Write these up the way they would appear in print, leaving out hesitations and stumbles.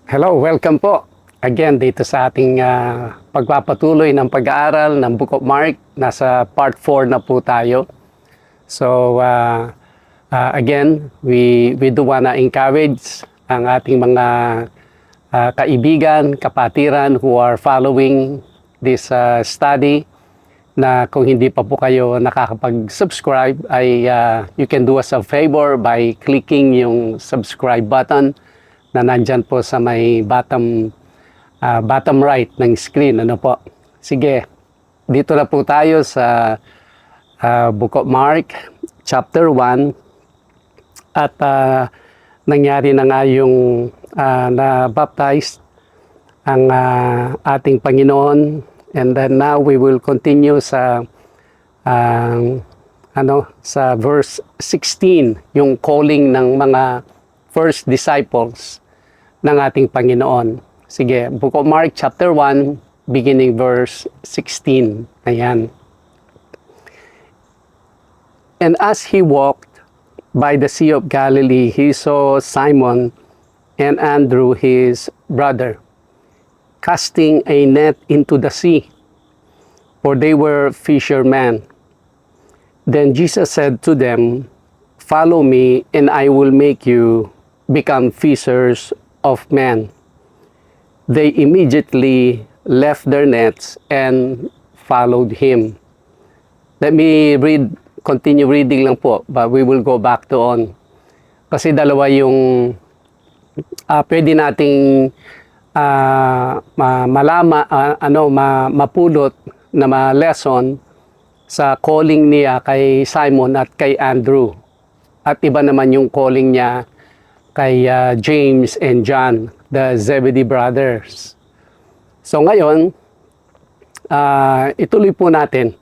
Hello, welcome po again dito sa ating pagpapatuloy ng pag-aaral ng Book of Mark. Nasa part 4 na po tayo. So again, we do wanna encourage ang ating mga kaibigan, kapatiran who are following this study na kung hindi pa po kayo nakakapag-subscribe ay you can do us a favor by clicking yung subscribe button na nandyan po sa may bottom right ng screen. Ano po? Sige, dito na po tayo sa Book of Mark, chapter 1. At nangyari na nga yung na-baptize ang ating Panginoon. And then now we will continue sa sa verse 16, yung calling ng mga first disciples ng ating Panginoon. Sige, Book of Mark chapter 1 beginning verse 16. Ayan. And as he walked by the Sea of Galilee, he saw Simon and Andrew his brother casting a net into the sea, for they were fishermen. Then Jesus said to them, "Follow me, and I will make you become fishers of men." They immediately left their nets and followed him. Let me continue reading lang po, but we will go back to on. Kasi dalawa yung pwede nating mapulot na lesson sa calling niya kay Simon at kay Andrew. At iba naman yung calling niya kay James and John, the Zebedee brothers. So ngayon, ituloy po natin.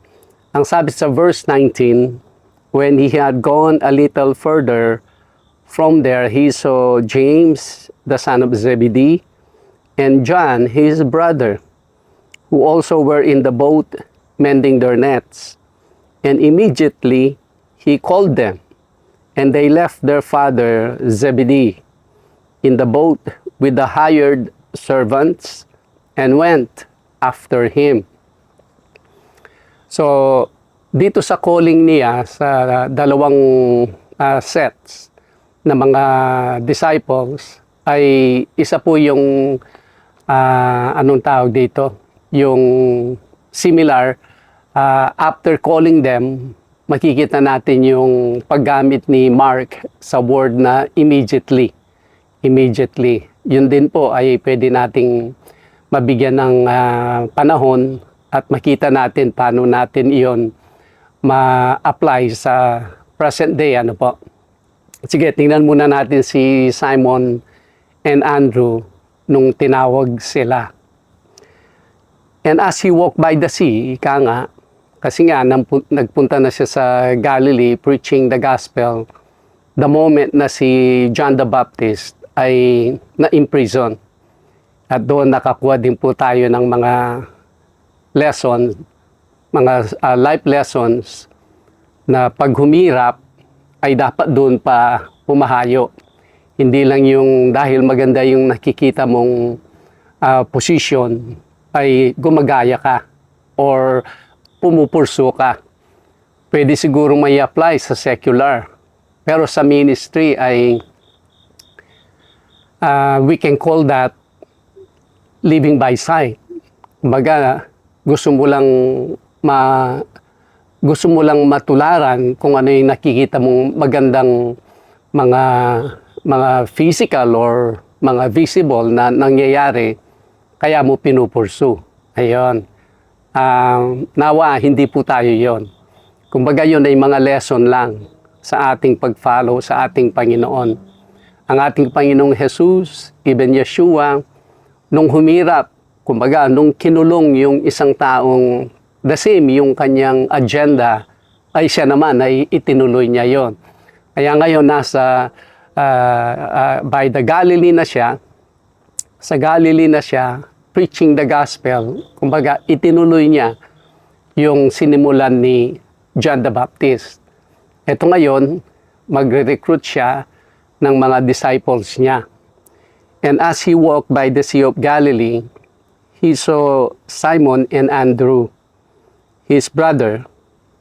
Ang sabi sa verse 19, when he had gone a little further from there, he saw James, the son of Zebedee, and John, his brother, who also were in the boat mending their nets. And immediately he called them. And they left their father Zebedee in the boat with the hired servants and went after him. So, dito sa calling niya sa dalawang sets na mga disciples ay isa po yung anong tawag dito? Yung similar, after calling them, makikita natin yung paggamit ni Mark sa word na immediately. Immediately. Yun din po ay pwede nating mabigyan ng panahon at makita natin paano natin iyon ma-apply sa present day. Ano po? Sige, tingnan muna natin si Simon and Andrew nung tinawag sila. And as he walked by the sea, ika nga, kasi nga, nagpunta na siya sa Galilee preaching the gospel the moment na si John the Baptist ay na-imprison. At doon nakakuha din po tayo ng mga lessons, mga life lessons na pag humirap ay dapat doon pa pumahayo. Hindi lang yung dahil maganda yung nakikita mong position ay gumagaya ka or pumupurso ka. Pwede siguro may apply sa secular. Pero sa ministry ay we can call that living by sight. Kumbaga, gusto mo lang matularan kung ano yung nakikita mong magandang mga physical or mga visible na nangyayari, kaya mo pinupursu. Ayun. Nawa, hindi po tayo yon. Kumbaga yun ay mga lesson lang sa ating pag-follow sa ating Panginoon. Ang ating Panginoong Jesus, even Yeshua, nung humirap, kumbaga nung kinulong yung isang taong the same, yung kanyang agenda, ay siya naman ay itinuloy niya yon. Kaya ngayon nasa by the Galilee na siya, sa Galilee na siya, preaching the gospel, kumbaga itinuloy niya yung sinimulan ni John the Baptist. Ito ngayon, magre-recruit siya ng mga disciples niya. And as he walked by the Sea of Galilee, he saw Simon and Andrew, his brother,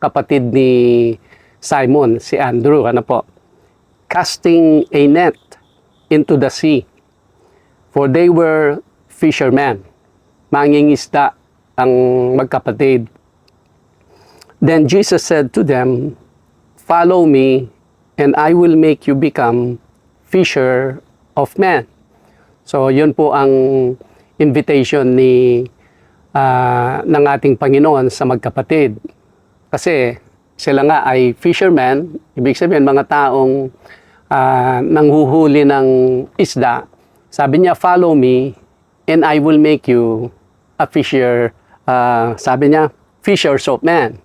kapatid ni Simon, si Andrew, ano po, casting a net into the sea, for they were fishermen. Mangingisda ang magkapatid. Then Jesus said to them, "Follow me, and I will make you become fisher of men." So, yun po ang invitation ng ating Panginoon sa magkapatid. Kasi sila nga ay fishermen, ibig sabihin mga taong nanghuhuli ng isda. Sabi niya, "Follow me, and I will make you a fisher." Sabi niya, fishers of men.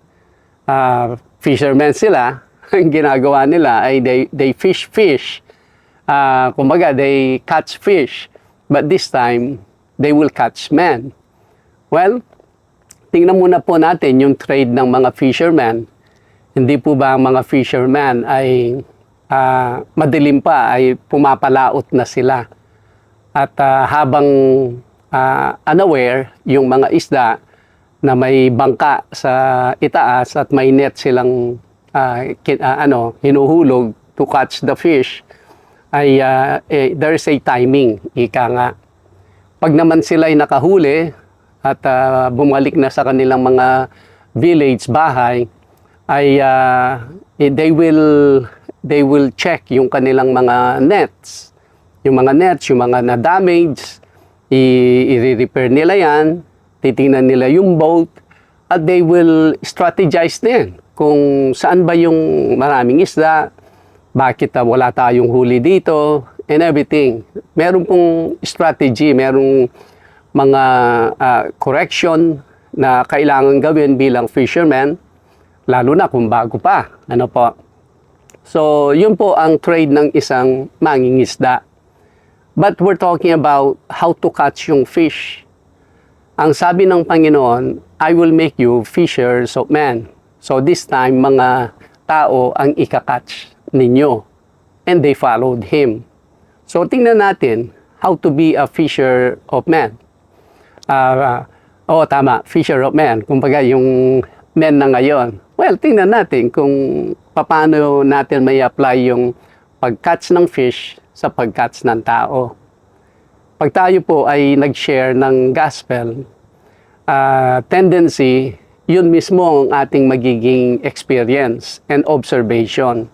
Fishermen sila, ang ginagawa nila ay they fish. Kumbaga, they catch fish. But this time, they will catch men. Well, tingnan muna po natin yung trade ng mga fishermen. Hindi po ba ang mga fishermen ay madilim pa, ay pumapalaot na sila. At habang unaware yung mga isda na may bangka sa itaas at may net silang hinuhulog to catch the fish, ay there is a timing, ika nga. Pag naman sila ay nakahuli at bumalik na sa kanilang mga village, bahay, ay they will check yung kanilang mga nets. Yung mga nets, yung mga na-damage, i-repair nila yan, titingnan nila yung boat, at they will strategize din kung saan ba yung maraming isda, bakit wala tayong huli dito, and everything. Meron pong strategy, merong mga correction na kailangan gawin bilang fisherman, lalo na kung bago pa. Ano po? So, yun po ang trade ng isang mangingisda. But we're talking about how to catch yung fish. Ang sabi ng Panginoon, "I will make you fishers of men." So this time, mga tao ang ikakatch ninyo. And they followed Him. So tingnan natin how to be a fisher of men. Tama, fisher of men. Kumbaga yung men na ngayon. Well, tingnan natin kung paano natin may apply yung pag-catch ng fish sa pag-catch ng tao. Pag tayo po ay nag-share ng gospel, tendency, yun mismo ang ating magiging experience and observation.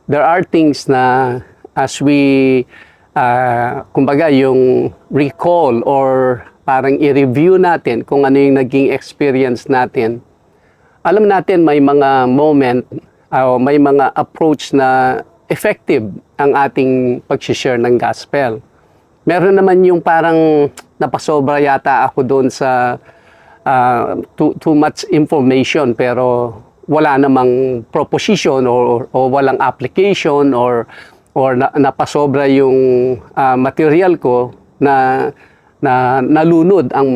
There are things na as we, kumbaga yung recall or parang i-review natin kung ano yung naging experience natin, alam natin may mga moment, may mga approach na effective ang ating pag-share ng gospel. Meron naman yung parang napasobra yata ako doon sa too much information pero wala namang proposition or walang application or napasobra yung material ko na nalunod ang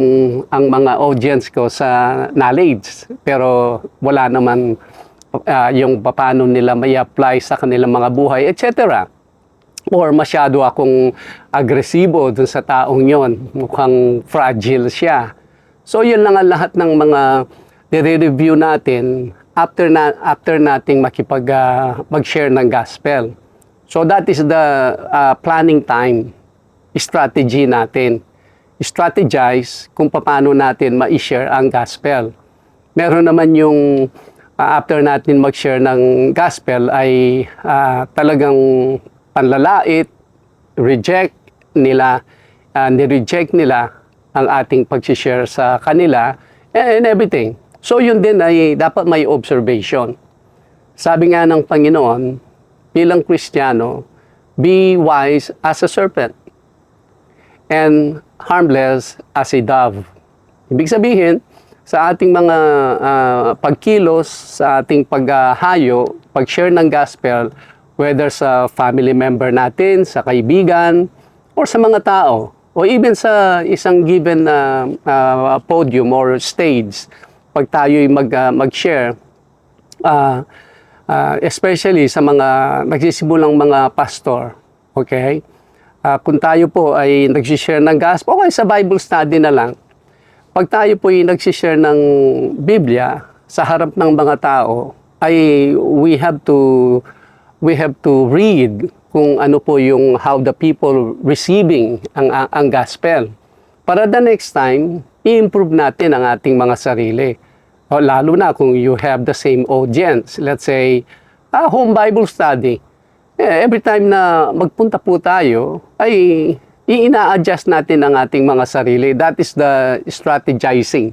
mga audience ko sa knowledge pero wala naman yung paano nila may apply sa kanilang mga buhay, etc. Or masyado akong agresibo dun sa taong yon, mukhang fragile siya. So yun lang ang lahat ng mga nire-review natin after nating mag-share ng gospel. So that is the planning time, strategy natin. Strategize kung paano natin ma-share ang gospel. Meron naman yung after natin mag-share ng gospel ay talagang panlalait, nireject nila ang ating pag-share sa kanila and everything. So yun din ay dapat may observation. Sabi nga ng Panginoon, bilang Kristiyano, be wise as a serpent and harmless as a dove. Ibig sabihin, sa ating mga pagkilos, sa ating paghahayo, pag-share ng gospel, whether sa family member natin, sa kaibigan, or sa mga tao, o even sa isang given podium or stage, pag tayo'y mag-share, especially sa mga nagsisimulang mga pastor, okay? Kung tayo po ay nagsishare ng gospel, okay, sa Bible study na lang. Pag tayo po ay nagsishare ng Biblia sa harap ng mga tao, ay we have to read kung ano po yung how the people receiving ang gospel. Para the next time, i-improve natin ang ating mga sarili. O, lalo na kung you have the same audience. Let's say, home Bible study. Every time na magpunta po tayo, ay ina-adjust natin ang ating mga sarili. That is the strategizing.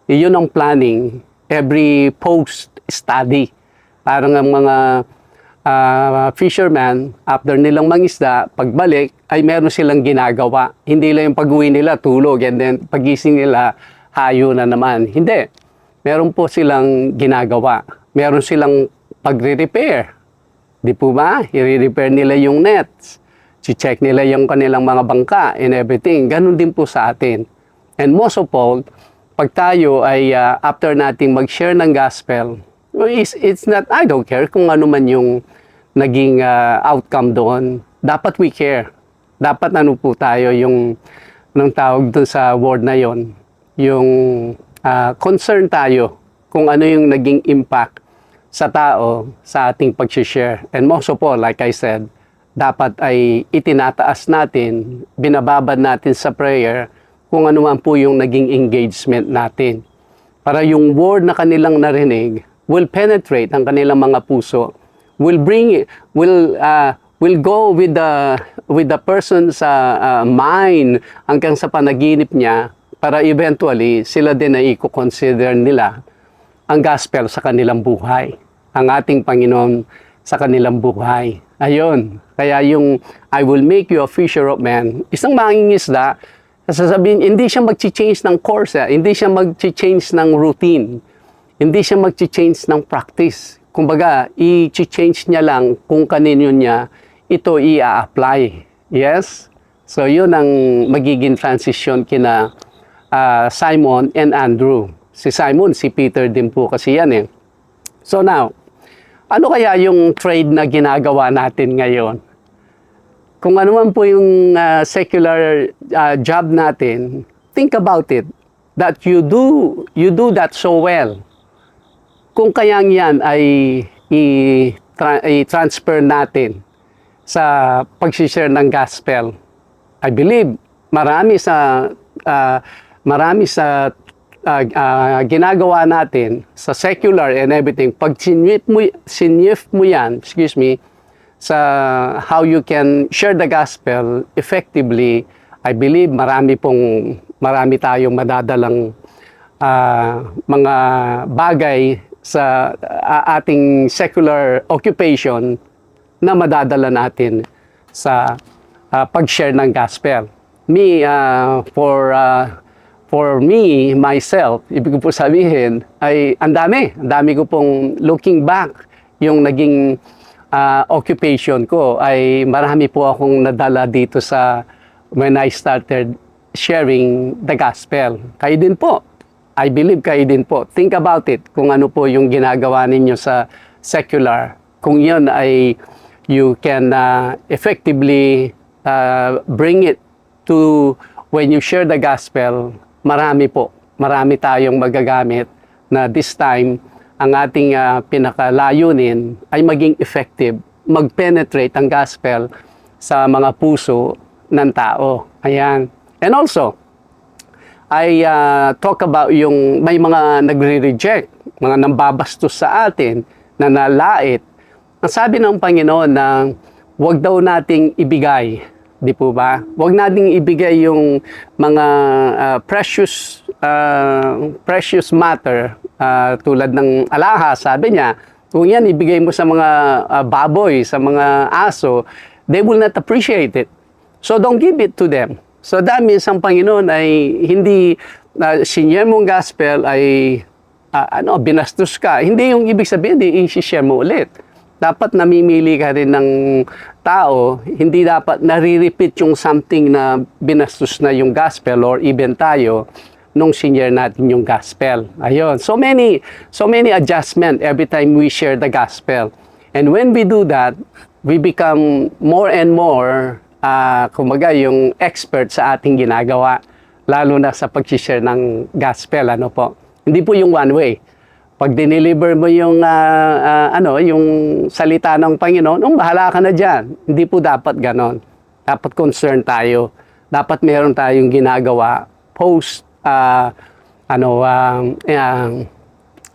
Iyon ang planning. Every post-study. Parang ang mga fisherman, after nilang mangisda, pagbalik, ay meron silang ginagawa. Hindi lang yung pag-uwi nila, tulog, and then pagising nila, hayo na naman. Hindi. Meron po silang ginagawa. Meron silang pagre-repair. Di po ba? I-repair nila yung nets. I-check nila yung kanilang mga bangka and everything. Ganun din po sa atin. And most of all, pag tayo ay after nating mag-share ng gospel, it's not, I don't care kung ano man yung naging outcome doon. Dapat we care. Dapat ano po tayo yung anong tawag doon sa word na yon, yung concern tayo kung ano yung naging impact sa tao sa ating pag-share. And most of all, like I said, dapat ay itinataas natin, binababad natin sa prayer kung ano man po yung naging engagement natin. Para yung word na kanilang narinig will penetrate ang kanilang mga puso, will go with the person's mind hanggang sa panaginip niya, para eventually sila din ay i-consider nila ang gospel sa kanilang buhay, ang ating Panginoon sa kanilang buhay. Ayun, kaya yung I will make you a fisher of men, isang mangingisda, sasabihin, hindi siya mag-change ng course, hindi siya mag-change ng routine, hindi siya mag-change ng practice. Kumbaga, i-change niya lang kung kanino niya ito i-apply. Yes? So, yun ang magiging transition kina Simon and Andrew. Si Simon, si Peter din po kasi yan eh. So now, ano kaya yung trade na ginagawa natin ngayon? Kung ano man po yung secular job natin, think about it. That you do that so well. Kung kayang yan ay i-transfer natin sa pag-share ng gospel, I believe marami sa ginagawa natin sa secular and everything, pag sinyift mo yan, sa how you can share the gospel effectively, I believe marami tayong madadalang mga bagay sa ating secular occupation na madadala natin sa pag-share ng gospel. For me, myself, ibig ko po sabihin, ay ang dami ko pong looking back, yung naging occupation ko, ay marami po akong nadala dito sa when I started sharing the gospel. Kayo din po. I believe kayo din po. Think about it, kung ano po yung ginagawa ninyo sa secular. Kung yun ay you can effectively bring it to when you share the gospel, marami tayong magagamit na this time ang ating pinakalayunin ay maging effective, mag-penetrate ang gospel sa mga puso ng tao. Ayan. And also, I talk about yung may mga nagre-reject, mga nambabastos sa atin, na nalait. Ang sabi ng Panginoon na huwag daw nating ibigay, di po ba? Huwag nating ibigay yung mga precious matter, tulad ng alahas, sabi niya, kung yan ibigay mo sa mga baboy, sa mga aso, they will not appreciate it. So don't give it to them. So that means ang Panginoon ay hindi sinyer mong gospel ay binastos ka. Hindi yung ibig sabihin, hindi i-share mo ulit. Dapat namimili ka rin ng tao, hindi dapat nare-repeat yung something na binastos na yung gospel or even tayo nung sinyer natin yung gospel. Ayun. So many adjustment every time we share the gospel. And when we do that, we become more and more kumbaga, yung expert sa ating ginagawa, lalo na sa pag-share ng gospel, ano po. Hindi po yung one way. Pag dineliver mo yung yung salita ng Panginoon, bahala ka na diyan. Hindi po dapat ganon. Dapat concern tayo. Dapat meron tayong ginagawa post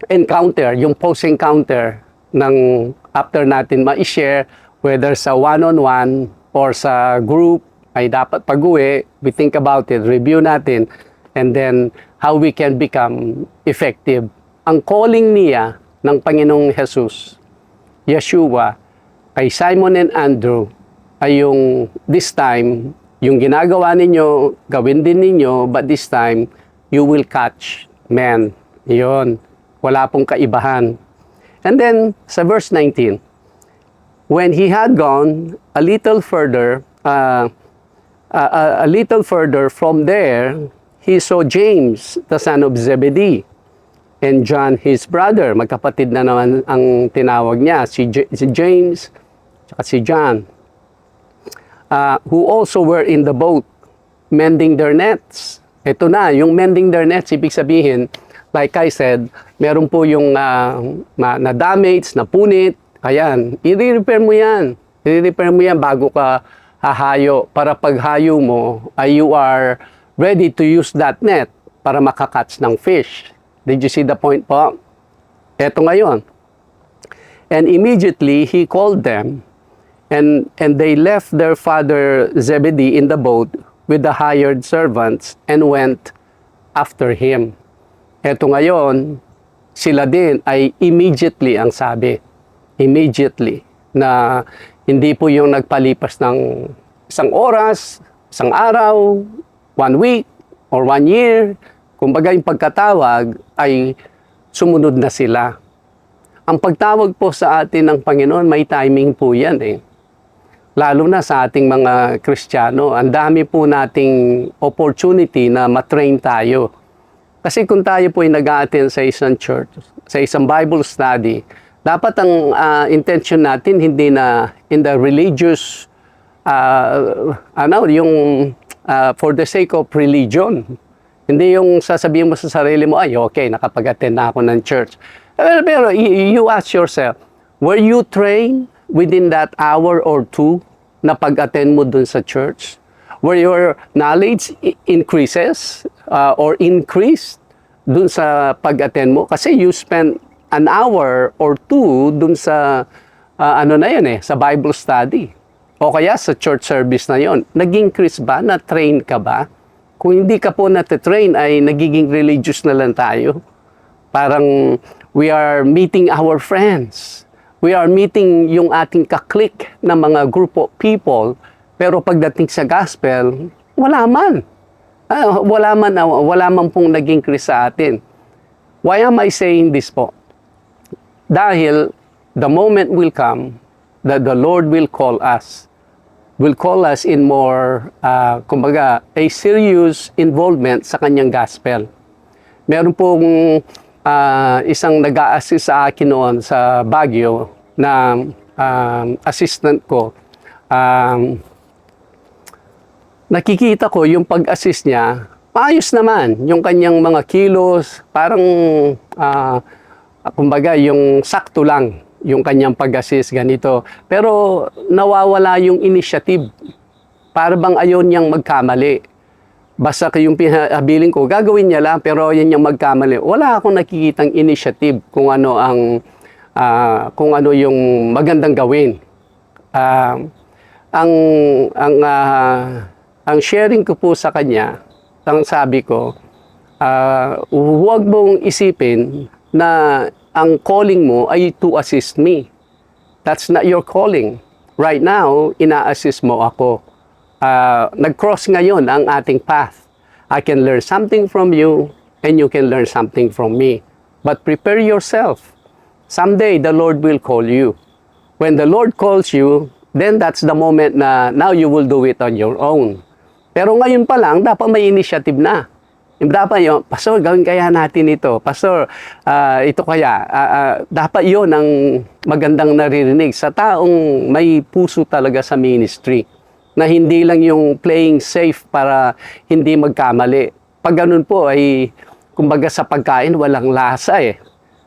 encounter, yung post encounter ng after natin ma-share, whether sa one-on-one or sa group, ay dapat pag-uwi, we think about it, review natin, and then how we can become effective. Ang calling niya ng Panginoong Jesus, Yeshua, kay Simon and Andrew, ay yung this time, yung ginagawa ninyo, gawin din ninyo, but this time, you will catch men. Yun. Wala pong kaibahan. And then, sa verse 19, when he had gone a little further from there, he saw James, the son of Zebedee, and John, his brother. Magkapatid na naman ang tinawag niya, si James, at si John, who also were in the boat, mending their nets. Ito na, yung mending their nets, ibig sabihin, like I said, meron po yung na damage, na punit. Ayan, i-repair mo yan. I-repair mo yan bago ka hahayo. Para paghayo mo, you are ready to use that net para makakatch ng fish. Did you see the point po? Eto ngayon. And immediately, he called them, and they left their father Zebedee in the boat with the hired servants and went after him. Eto ngayon, sila din ay immediately ang sabi. Immediately. Na hindi po yung nagpalipas ng isang oras, isang araw, 1 week, or 1 year. Kumbaga yung pagkatawag ay sumunod na sila. Ang pagtawag po sa atin ng Panginoon, may timing po yan eh. Lalo na sa ating mga Kristiyano, ang dami po nating opportunity na matrain tayo. Kasi kung tayo po ay nag-a-attend sa isang church, sa isang Bible study, dapat ang intention natin hindi na in the religious, for the sake of religion. Hindi yung sasabihin mo sa sarili mo, ay okay, nakapag-attend na ako ng church. Pero you ask yourself, were you trained within that hour or two na pag-attend mo dun sa church? Where your knowledge increases or increased dun sa pag-attend mo? Kasi you spend an hour or two dun sa sa Bible study. O kaya sa church service na yon. Nag-increase ba? Na-train ka ba? Kung hindi ka po na-train, ay nagiging religious na lang tayo. Parang we are meeting our friends. We are meeting yung ating kaklik na mga group of people. Pero pagdating sa gospel, wala man. Wala man pong nag-increase sa atin. Why am I saying this po? Dahil the moment will come that the Lord will call us in more, kumbaga, a serious involvement sa kanyang gospel. Meron pong isang nag-a-assist sa akin noon sa Baguio na assistant ko. Nakikita ko yung pag-assist niya, maayos naman. Yung kanyang mga kilos, parang, kumbaga, yung sakto lang yung kanyang pag-assist, ganito. Pero nawawala yung initiative. Para bang ayaw niyang magkamali. Basta yung pinabiling ko, gagawin niya lang, pero yan yung magkamali. Wala akong nakikitang initiative kung ano yung magandang gawin. Ang sharing ko po sa kanya, ang sabi ko, huwag mong isipin na ang calling mo ay to assist me. That's not your calling. Right now, ina-assist mo ako. Nag-cross ngayon ang ating path. I can learn something from you and you can learn something from me. But prepare yourself. Someday, the Lord will call you. When the Lord calls you, then that's the moment na now you will do it on your own. Pero ngayon pa lang, dapat may initiative na. Dapat yun, Pastor, gawin kaya natin ito. Pastor, ito kaya. Dapat yun ang magandang naririnig sa taong may puso talaga sa ministry. na hindi lang yung playing safe para hindi magkamali. Pag ganun po ay, kumbaga sa pagkain, walang lasa eh.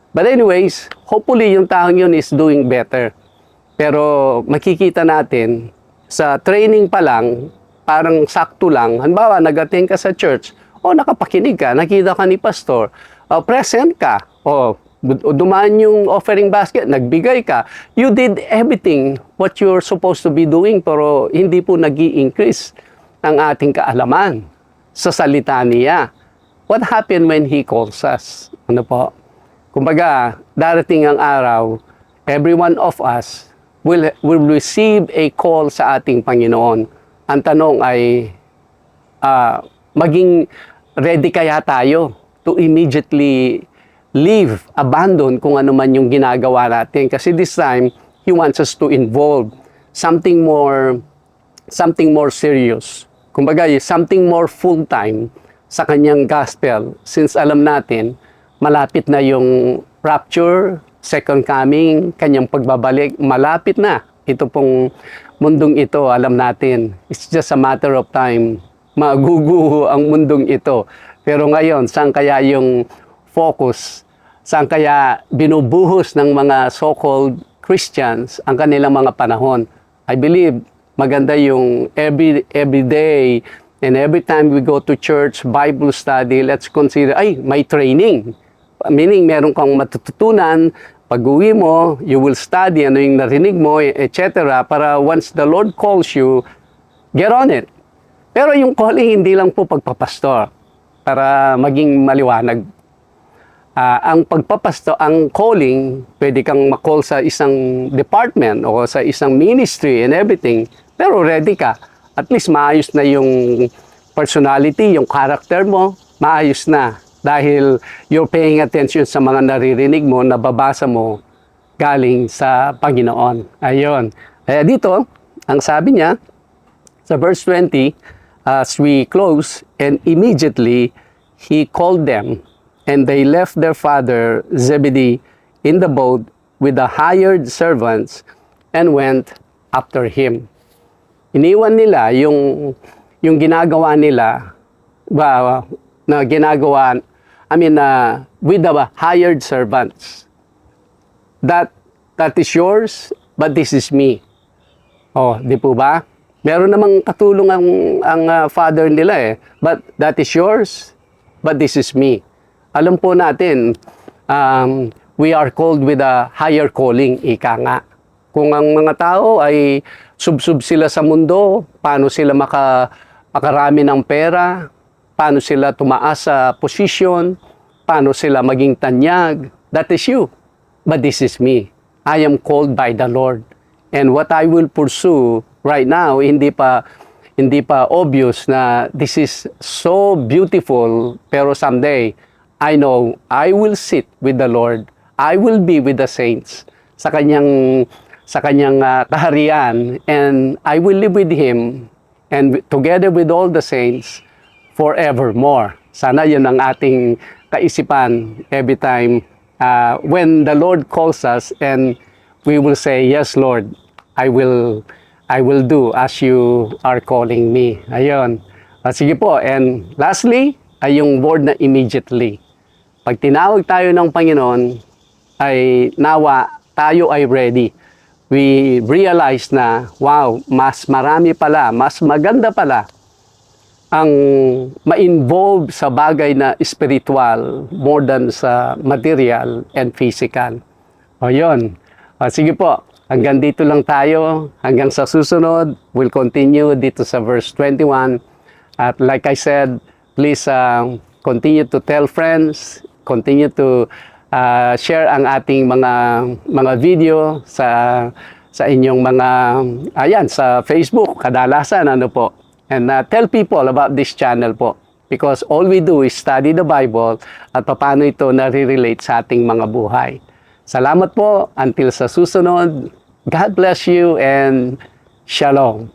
But anyways, hopefully yung taong yun is doing better. Pero makikita natin, sa training pa lang, parang sakto lang. Halimbawa, nag-attend ka sa church, o nakapakinig ka, nakita ka ni pastor, present ka, o dumaan yung offering basket, nagbigay ka. You did everything what you're supposed to be doing, pero hindi po nag-i-increase ang ating kaalaman sa salita niya. What happened when He calls us? Ano po? Kumbaga, darating ang araw, every one of us will receive a call sa ating Panginoon. Ang tanong ay, maging ready kaya tayo to immediately leave, abandon kung ano man yung ginagawa natin. Kasi this time, He wants us to involve something more serious. Kumbaga, something more full-time sa kanyang gospel. Since alam natin, malapit na yung rapture, second coming, kanyang pagbabalik, malapit na. Ito pong mundong ito, alam natin, it's just a matter of time. Maguguho ang mundong ito. Pero ngayon, saan kaya yung focus? Saan kaya binubuhos ng mga so-called Christians ang kanilang mga panahon? I believe maganda yung every day and every time we go to church, Bible study, let's consider, may training. Meaning, meron kang matututunan, pag-uwi mo, you will study, ano yung narinig mo, etc. Para once the Lord calls you, get on it. Pero yung calling, hindi lang po pagpapastor. Para maging maliwanag. Ang pagpapasto, ang calling, pwede kang ma-call sa isang department o sa isang ministry and everything, pero ready ka. At least maayos na yung personality, yung character mo, maayos na. Dahil you're paying attention sa mga naririnig mo, nababasa mo, galing sa Panginoon. Ayun. Kaya dito, ang sabi niya, sa verse 20, as we close, and immediately He called them, and they left their father Zebedee in the boat with the hired servants and went after him. Iniwan nila yung ginagawa nila na ginagawa, with the hired servants. That is yours, but this is me. Oh, di po ba? Meron namang katulong ang father nila eh. But that is yours, but this is me. Alam po natin, we are called with a higher calling, ika nga. Kung ang mga tao ay sub-sub sila sa mundo, paano sila makarami ng pera, paano sila tumaas sa posisyon, paano sila maging tanyag, that is you. But this is me. I am called by the Lord. And what I will pursue right now, hindi pa obvious na this is so beautiful, pero someday, I know I will sit with the Lord. I will be with the saints sa kanyang kaharian, and I will live with Him and together with all the saints forevermore. Sana yun ang ating kaisipan every time when the Lord calls us, and we will say, yes, Lord, I will do as you are calling me. Ayun. Sige po. And lastly, ay yung word na immediately. Pag tinawag tayo ng Panginoon, ay nawa tayo ay ready. We realize na, wow, mas marami pala, mas maganda pala ang ma-involve sa bagay na spiritual more than sa material and physical. O yun. Sige po. Hanggang dito lang tayo. Hanggang sa susunod, we'll continue dito sa verse 21. At like I said, please continue to tell friends, continue to share ang ating mga video sa inyong sa Facebook, kadalasan ano po. And tell people about this channel po. Because all we do is study the Bible at paano ito nare-relate sa ating mga buhay. Salamat po. Until sa susunod, God bless you and Shalom.